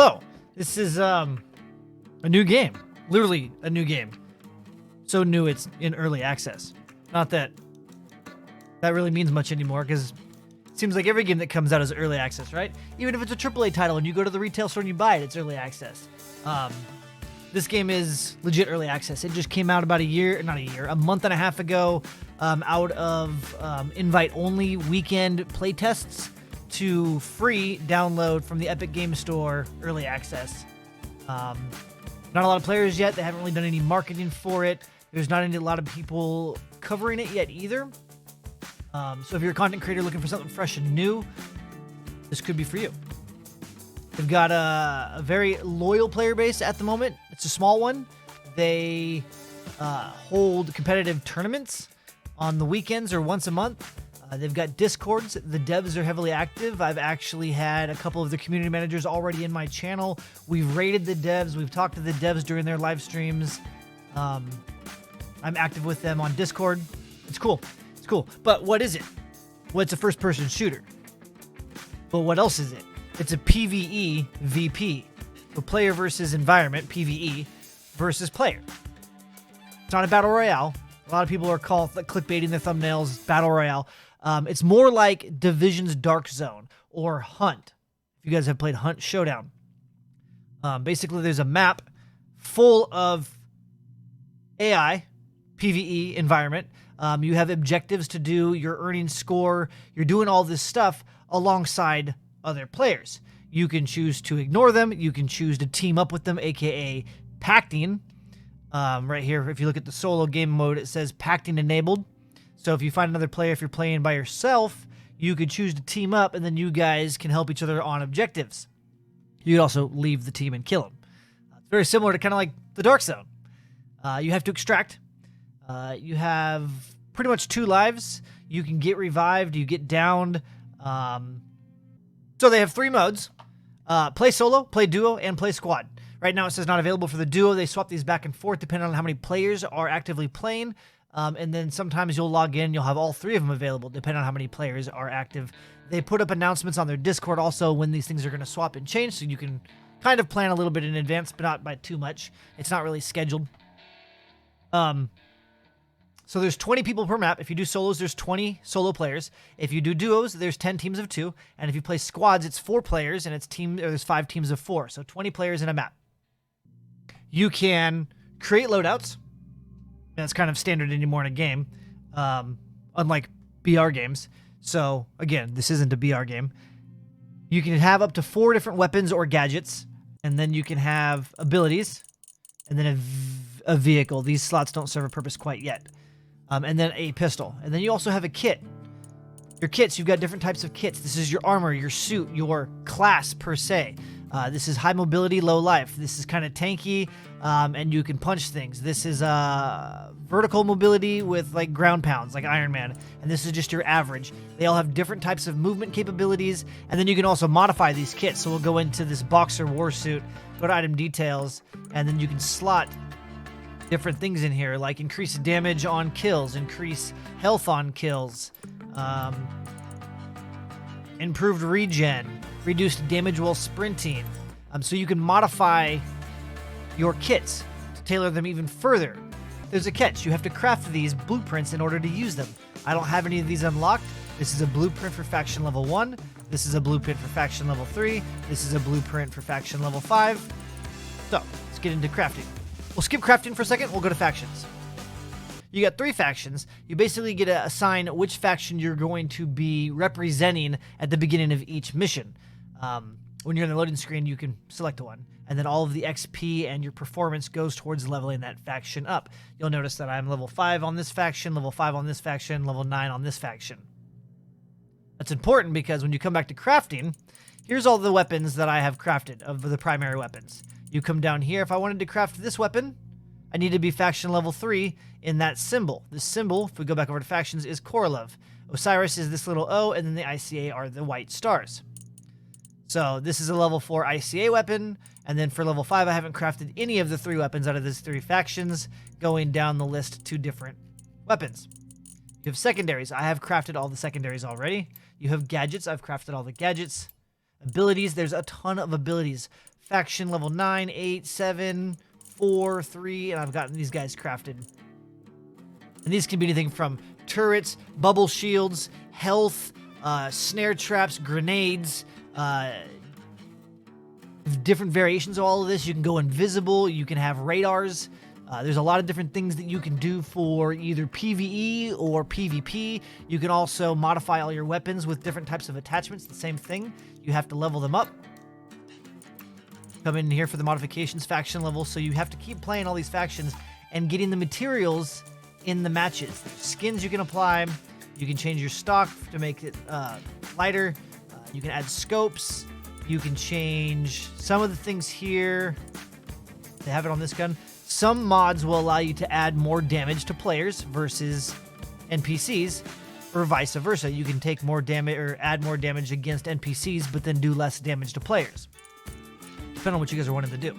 hello. This is a new game. Literally a new game. So new it's in early access. Not that that really means much anymore, because it seems like every game that comes out is early access, right? Even if it's a AAA title and you go to the retail store and you buy it, it's early access. This game is legit early access. It just came out about a month and a half ago, out of invite-only weekend playtests to free download from the Epic Game Store early access. Not a lot of players yet. They haven't really done any marketing for it. There's not a lot of people covering it yet either. So if you're a content creator looking for something fresh and new, this could be for you. They've got a very loyal player base at the moment. It's a small one. They hold competitive tournaments on the weekends or once a month. They've got Discords. The devs are heavily active. I've actually had a couple of the community managers already in my channel. We've rated the devs. We've talked to the devs during their live streams. I'm active with them on Discord. It's cool. It's cool. But what is it? Well, it's a first-person shooter. But what else is it? It's a PvEvP. So player versus environment, PvE, versus player. It's not a battle royale. A lot of people are clickbaiting their thumbnails battle royale. It's more like Division's Dark Zone or Hunt. If you guys have played Hunt Showdown. Basically, there's a map full of AI, PvE environment. You have objectives to do. You're earning score. You're doing all this stuff alongside other players. You can choose to ignore them. You can choose to team up with them, aka pacting. Right here, if you look at the solo game mode, it says pacting enabled. So if you find another player, if you're playing by yourself, you could choose to team up, and then you guys can help each other on objectives. You could also leave the team and kill them. It's very similar to kind of like the Dark Zone. You have to extract. You have pretty much 2 lives. You can get revived. You get downed. So they have 3 modes. Play solo, play duo, and play squad. Right now it says not available for the duo. They swap these back and forth depending on how many players are actively playing. And then sometimes you'll log in, you'll have all 3 of them available depending on how many players are active. They put up announcements on their Discord also when these things are going to swap and change, so you can kind of plan a little bit in advance, but not by too much. It's not really scheduled. So there's 20 people per map. If you do solos, there's 20 solo players. If you do duos, there's 10 teams of 2. And if you play squads, it's 4 players, and there's 5 teams of 4. So 20 players in a map. You can create loadouts. That's kind of standard anymore in a game, unlike BR games. So again, this isn't a BR game. You can have up to 4 different weapons or gadgets, and then you can have abilities, and then a vehicle. These slots don't serve a purpose quite yet. And then a pistol. And then you also have a kit. Your kits, you've got different types of kits. This is your armor, your suit, your class per se. This is high mobility, low life. This is kind of tanky, and you can punch things. This is vertical mobility with like ground pounds, like Iron Man. And this is just your average. They all have different types of movement capabilities. And then you can also modify these kits. So we'll go into this boxer war suit, go to item details, and then you can slot different things in here, like increase damage on kills, increase health on kills, improved regen, reduced damage while sprinting. So you can modify your kits to tailor them even further. There's a catch. You have to craft these blueprints in order to use them. I don't have any of these unlocked. This is a blueprint for faction level 1. This is a blueprint for faction level 3. This is a blueprint for faction level 5. So let's get into crafting. We'll skip crafting for a second. We'll go to factions. You got 3 factions. You basically get to assign which faction you're going to be representing at the beginning of each mission. When you're in the loading screen, you can select one, and then all of the XP and your performance goes towards leveling that faction up. You'll notice that I'm level 5 on this faction, level 5 on this faction, level 9 on this faction. That's important because when you come back to crafting, here's all the weapons that I have crafted of the primary weapons. You come down here. If I wanted to craft this weapon, I need to be faction level 3 in that symbol. This symbol, if we go back over to factions, is Korolov. Osiris is this little O, and then the ICA are the white stars. So this is a level 4 ICA weapon, and then for level 5, I haven't crafted any of the 3 weapons out of these 3 factions, going down the list to different weapons. You have secondaries. I have crafted all the secondaries already. You have gadgets. I've crafted all the gadgets. Abilities. There's a ton of abilities. faction level 9, 8, 7, 4, 3, and I've gotten these guys crafted. And these can be anything from turrets, bubble shields, health, snare traps, grenades, different variations of all of this. You can go invisible, you can have radars. There's a lot of different things that you can do for either PvE or PvP. You can also modify all your weapons with different types of attachments. The same thing. You have to level them up. Come in here for the modifications faction level. So you have to keep playing all these factions and getting the materials in the matches. There's skins you can apply. You can change your stock to make it lighter. You can add scopes. You can change some of the things here. They have it on this gun. Some mods will allow you to add more damage to players versus NPCs, or vice versa. You can take more damage or add more damage against NPCs, but then do less damage to players, depending on what you guys are wanting to do.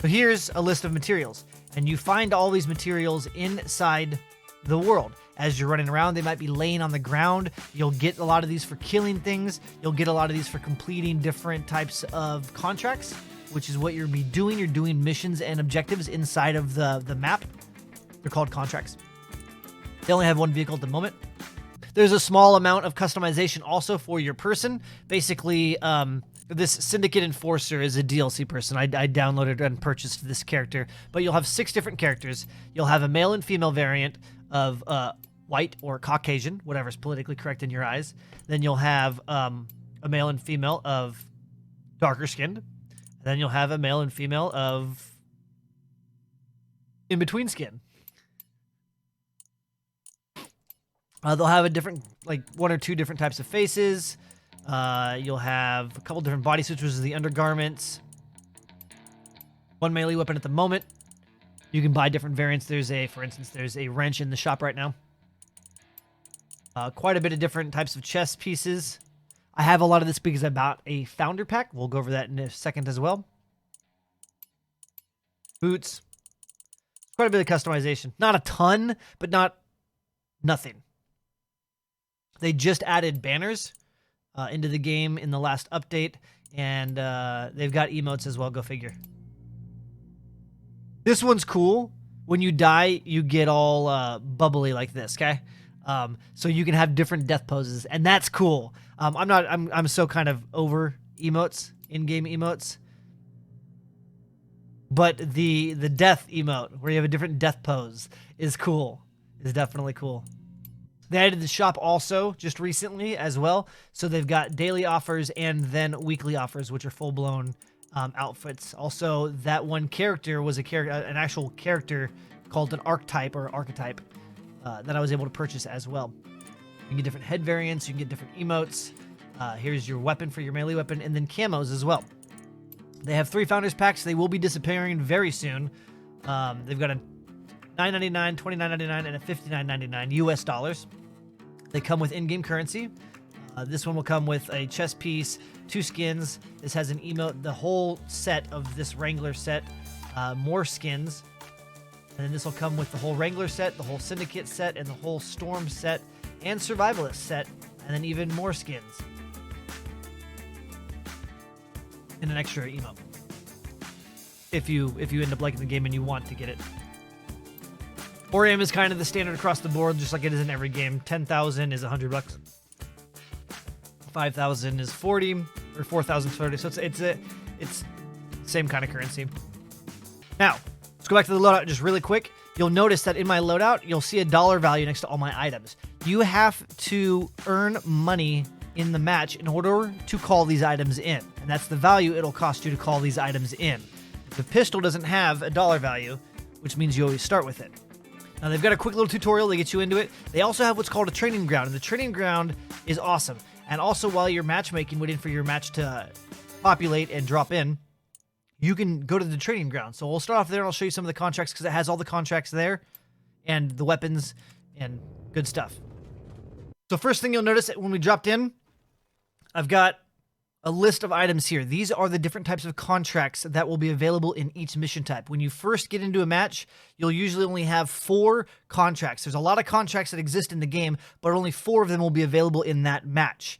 So here's a list of materials, and you find all these materials inside the world. As you're running around, they might be laying on the ground. You'll get a lot of these for killing things. You'll get a lot of these for completing different types of contracts, which is what you'll be doing. You're doing missions and objectives inside of the map. They're called contracts. They only have one vehicle at the moment. There's a small amount of customization also for your person. Basically, this Syndicate Enforcer is a DLC person. I downloaded and purchased this character, but you'll have 6 different characters. You'll have a male and female variant of white or Caucasian, whatever's politically correct in your eyes. Then you'll have a male and female of darker skinned. Then you'll have a male and female of in between skin. They'll have a different, like 1 or 2 different types of faces. You'll have a couple different body suits, which is the undergarments. 1 melee weapon at the moment. You can buy different variants. For instance, there's a wrench in the shop right now. Quite a bit of different types of chest pieces. I have a lot of this because I bought a founder pack. We'll go over that in a second as well. Boots. Quite a bit of customization. Not a ton, but not nothing. They just added banners into the game in the last update, and they've got emotes as well. Go figure. This one's cool. When you die, you get all bubbly like this, okay? So you can have different death poses, and that's cool. I'm so kind of over emotes, in-game emotes. But the death emote, where you have a different death pose, is cool. Is definitely cool. They added the shop also just recently as well. So they've got daily offers and then weekly offers, which are full-blown outfits. Also, that one character was an actual character called an archetype that I was able to purchase as well. You can get different head variants. You can get different emotes. Here's your weapon for your melee weapon, and then camos as well. They have 3 founders packs. They will be disappearing very soon. They've got a $9.99, $29.99, and a $59.99 US dollars. They come with in-game currency. This one will come with a chest piece, 2 skins. This has an emote, the whole set of this Wrangler set, more skins. And then this will come with the whole Wrangler set, the whole Syndicate set, and the whole Storm set, and Survivalist set, and then even more skins. And an extra emote. If you end up liking the game and you want to get it. 4am is kind of the standard across the board, just like it is in every game. 10,000 is $100. 5,000 is 40, or 4,000 is 30. So it's same kind of currency. Now, let's go back to the loadout just really quick. You'll notice that in my loadout, you'll see a dollar value next to all my items. You have to earn money in the match in order to call these items in. And that's the value it'll cost you to call these items in. The pistol doesn't have a dollar value, which means you always start with it. Now, they've got a quick little tutorial to get you into it. They also have what's called a training ground, and the training ground is awesome. And also, while you're matchmaking, waiting for your match to populate and drop in, you can go to the training ground. So we'll start off there, and I'll show you some of the contracts because it has all the contracts there and the weapons and good stuff. So first thing you'll notice when we dropped in, I've got a list of items here. These are the different types of contracts that will be available in each mission type. When you first get into a match, you'll usually only have 4 contracts. There's a lot of contracts that exist in the game, but only 4 of them will be available in that match.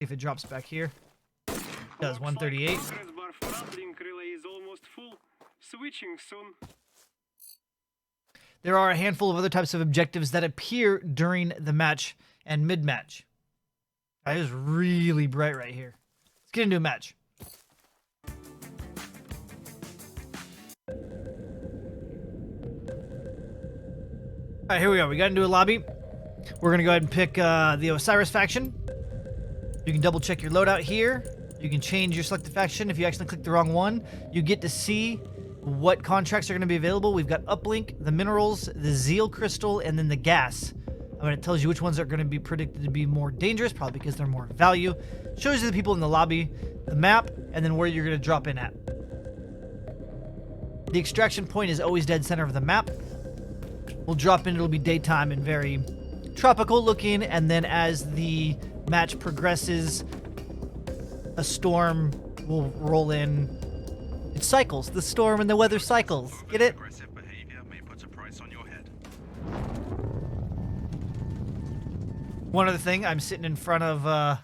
if it drops back here. It does 138. Progress bar for uplink relay is almost full. Switching soon. There are a handful of other types of objectives that appear during the match and mid-match. It is really bright right here. Let's get into a match. All right, here we go. We got into a lobby. We're going to go ahead and pick the Osiris faction. You can double check your loadout here. You can change your selected faction if you accidentally click the wrong one. You get to see what contracts are going to be available. We've got Uplink, the Minerals, the Zeal Crystal, and then the Gas. It tells you which ones are going to be predicted to be more dangerous, probably because they're more value. Shows you the people in the lobby, the map, and then where you're going to drop in at. The extraction point is always dead center of the map. We'll drop in, it'll be daytime and very tropical looking, and then as the match progresses, a storm will roll in. It cycles. The storm and the weather cycles. Get it? Aggressive behavior may put a price on your head. One other thing, I'm sitting in front of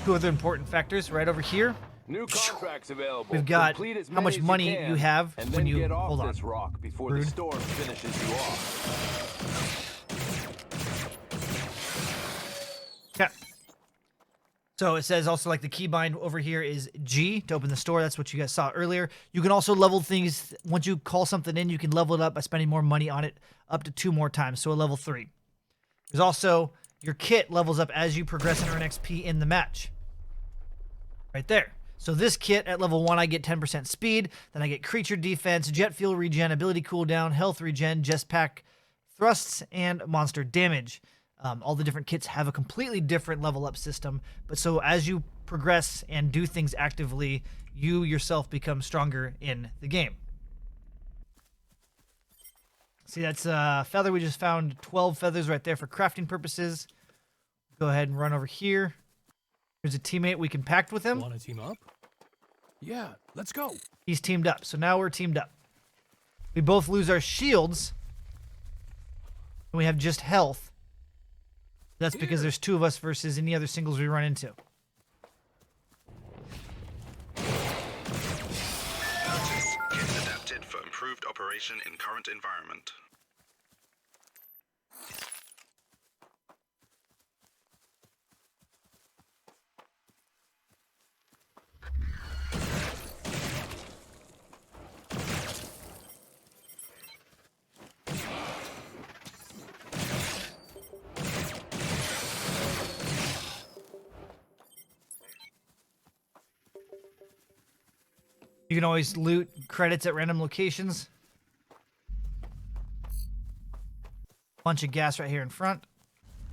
two other important factors right over here. New contracts available. We've got Complete as how many much as money can, you have and when then you get off hold on. this rock before Rude. the storm finishes you off. Okay. So it says also like the keybind over here is G to open the store. That's what you guys saw earlier. You can also level things. Once you call something in, you can level it up by spending more money on it up to 2 more times. So a level 3. There's also your kit levels up as you progress and earn XP in the match. Right there. So this kit at level 1, I get 10% speed. Then I get creature defense, jet fuel regen, ability cooldown, health regen, jetpack thrusts, and monster damage. All the different kits have a completely different level up system. But so as you progress and do things actively, you yourself become stronger in the game. See, that's a feather. We just found 12 feathers right there for crafting purposes. Go ahead and run over here. Here's a teammate. We can pact with him. Want to team up? Yeah, let's go. He's teamed up. So now we're teamed up. We both lose our shields. And we have just health. That's because there's 2 of us versus any other singles we run into. Notice, kit adapted for improved operation in current environment. You can always loot credits at random locations. Bunch of gas right here in front.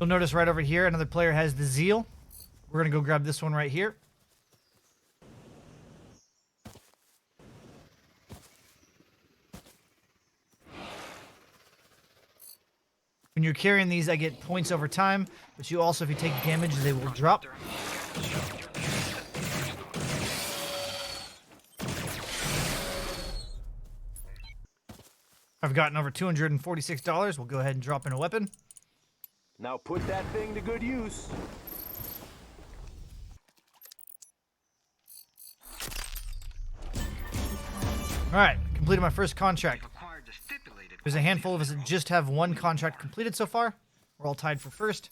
You'll notice right over here, another player has the Zeal. We're going to go grab this one right here. When you're carrying these, I get points over time, but you also, if you take damage, they will drop. I've gotten over $246. We'll go ahead and drop in a weapon. Now put that thing to good use. Alright, completed my first contract. There's a handful of us that just have 1 contract completed so far. We're all tied for first.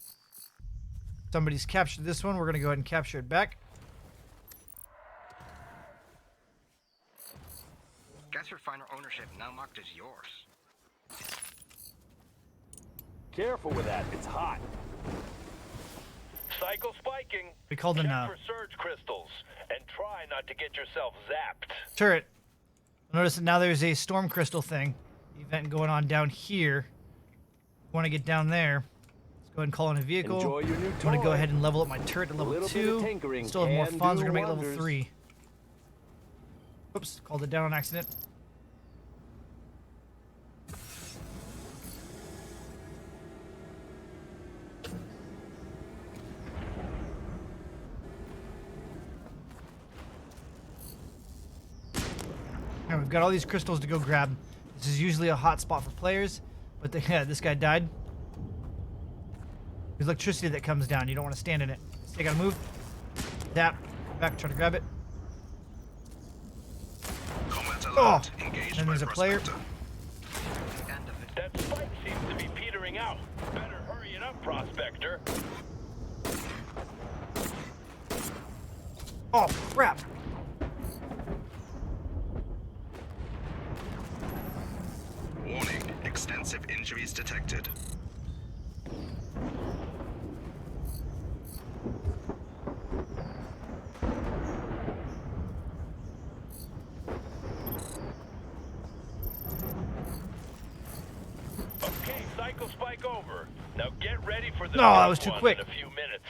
Somebody's captured this one. We're going to go ahead and capture it back. Gas refiner ownership now marked as yours. Careful with that. It's hot. Cycle spiking. We called in Check for surge crystals and try not to get yourself zapped. turret. Notice that now there's a storm crystal thing. Event going on down here. Want to get down there. Let's go ahead and call in a vehicle. Enjoy your new I'm going to go toy. ahead and level up my turret to A level little bit 2. of tinkering Still have more can funds. do We're going to make it level wonders. 3. Oops, called it down on accident. Alright, we've got all these crystals to go grab. This is usually a hot spot for players, but yeah, this guy died. There's electricity that comes down. You don't want to stand in it. I gotta move. Zap. Back, try to grab it. Combat Oh! alert. Engaged And by there's a player. prospector. End of it. That spike seems to be petering out. Better hurry it up, Prospector. Oh, crap. Warning. Extensive injuries detected. Okay, cycle spike over. Now get ready for the No, that next was too one quick. in a few minutes.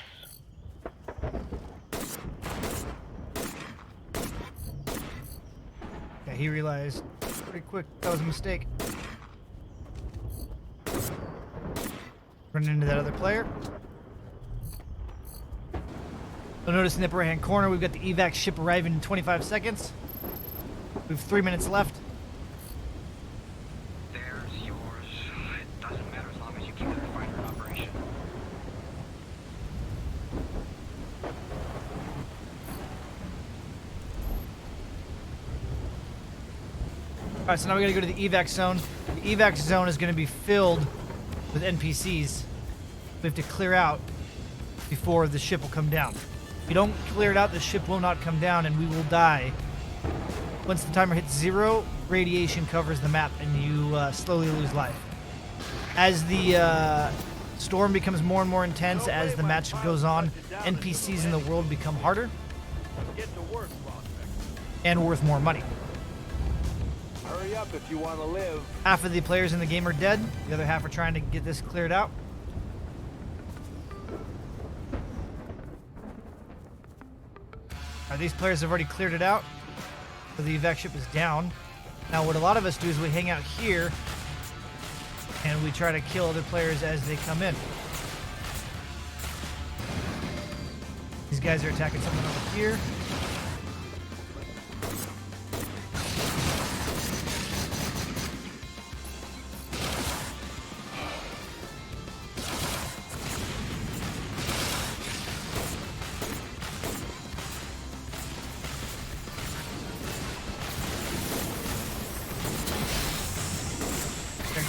Yeah, he realized pretty quick that was a mistake. Running into that other player. You'll notice in the upper right hand corner, we've got the evac ship arriving in 25 seconds. We have 3 minutes left. There's yours. It doesn't matter as long as you keep the refiner in operation. Alright, so now we gotta go to the evac zone. The evac zone is gonna be filled with NPCs. We have to clear out before the ship will come down. If you don't clear it out, the ship will not come down and we will die. Once the timer hits 0, radiation covers the map and you slowly lose life. As the storm becomes more and more intense, as the match goes on, NPCs in the world become harder Get to work, Prospector. and worth more money. Hurry up if you want to live. Half of the players in the game are dead. The other half are trying to get this cleared out. These players have already cleared it out, so the evac ship is down. Now what a lot of us do is we hang out here and we try to kill other players as they come in. These guys are attacking someone over here.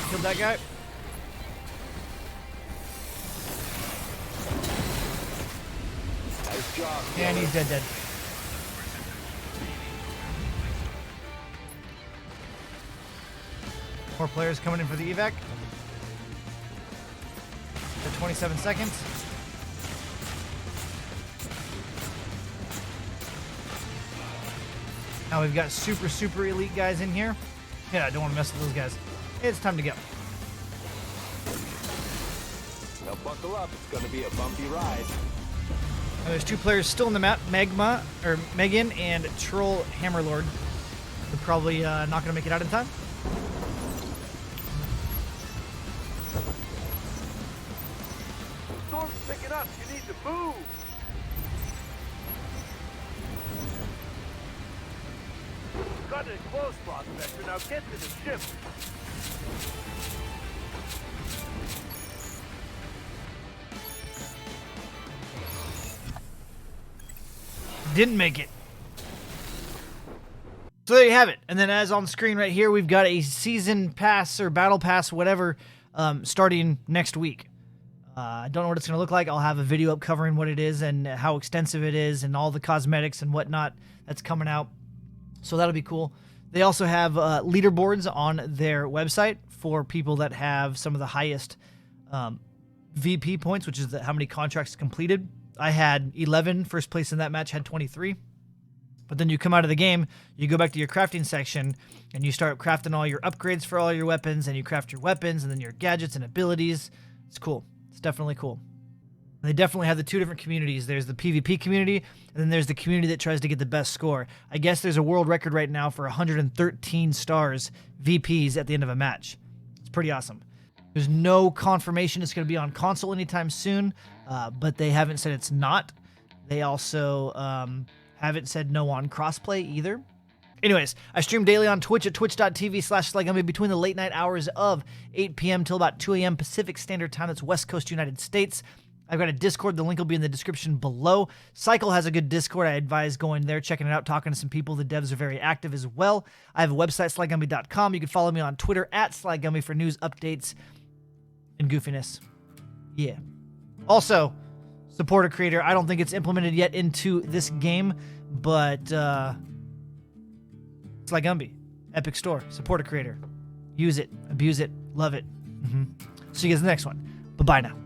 Killed that guy. Nice job. And he's dead. More players coming in for the evac. For 27 seconds. Now we've got super elite guys in here. Yeah, I don't want to mess with those guys. It's time to go. Now buckle up. It's going to be a bumpy ride. Now there's 2 players still in the map, Megan and Troll Hammerlord. They're probably not going to make it out in time. The storm's picking up. You need to move. Got it close, Prospector. Now get to the ship. Didn't make it. So there you have it. And then as on screen right here, we've got a season pass or battle pass, whatever, starting next week. I don't know what it's going to look like. I'll have a video up covering what it is and how extensive it is and all the cosmetics and whatnot that's coming out. So that'll be cool. They also have leaderboards on their website for people that have some of the highest VP points, which is how many contracts completed. I had 11. First place in that match had 23. But then you come out of the game, you go back to your crafting section, and you start crafting all your upgrades for all your weapons, and you craft your weapons, and then your gadgets and abilities. It's cool. It's definitely cool. And they definitely have the 2 different communities. There's the PvP community, and then there's the community that tries to get the best score. I guess there's a world record right now for 113 stars VPs at the end of a match. It's pretty awesome. There's no confirmation it's going to be on console anytime soon, but they haven't said it's not. They also haven't said no on crossplay either. Anyways, I stream daily on Twitch at twitch.tv/SlyGumbi between the late night hours of 8 p.m. till about 2 a.m. Pacific Standard Time. That's West Coast United States. I've got a Discord. The link will be in the description below. Cycle has a good Discord. I advise going there, checking it out, talking to some people. The devs are very active as well. I have a website, SlyGumbi.com. You can follow me on Twitter at SlyGumbi for news, updates, and goofiness. Yeah. Also, support a creator. I don't think it's implemented yet into this game, but SlyGumbi, Epic Store, support a creator. Use it, abuse it, love it. See you guys in the next one. Bye-bye now.